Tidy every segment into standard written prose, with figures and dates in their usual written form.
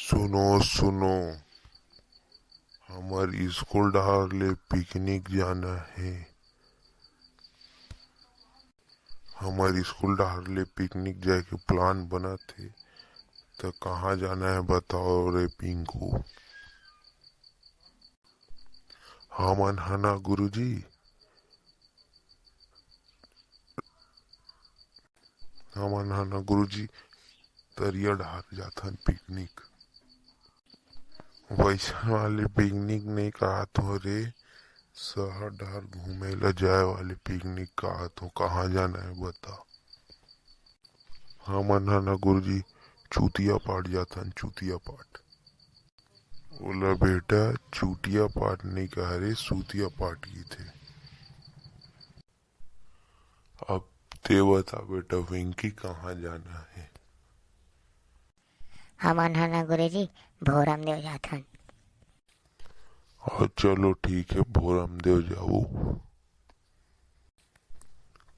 सुनो सुनो, हमारी स्कूल डार ले पिकनिक जाना है। हमारी स्कूल डार ले पिकनिक जाए के प्लान बना थे, तो कहाँ जाना है बताओ रे पिंकू। हमन हना गुरुजी, हमन हना गुरुजी तरिया डार जाथन पिकनिक। वैसा वाले पिकनिक नहीं कहा तो रे, शहर डार घूमे ला जाए वाले पिकनिक कहा तो। कहाँ जाना है बता। हमन हना गुरुजी चूतिया पाठ जाथन, चूतिया पाठ। बोला बेटा चूतिया पाठ नहीं कह रहे, सूतिया पाठ की थे। अब ते बता बेटा वेंकी कहाँ जाना है। हमन ह न गुरुजी भोरम देव जाथन। और चलो ठीक है, भोरम देव जाओ।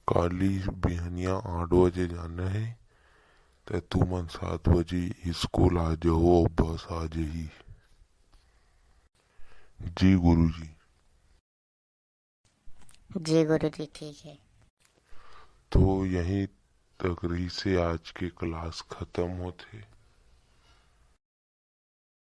काली बिहनिया 8 बजे जाना है, तो तू मन 7 बजे स्कूल आ जाओ, बस आ जाही। जी गुरुजी। जी गुरुजी ठीक है। तो यहीं तक रही से आज के क्लास खत्म होते।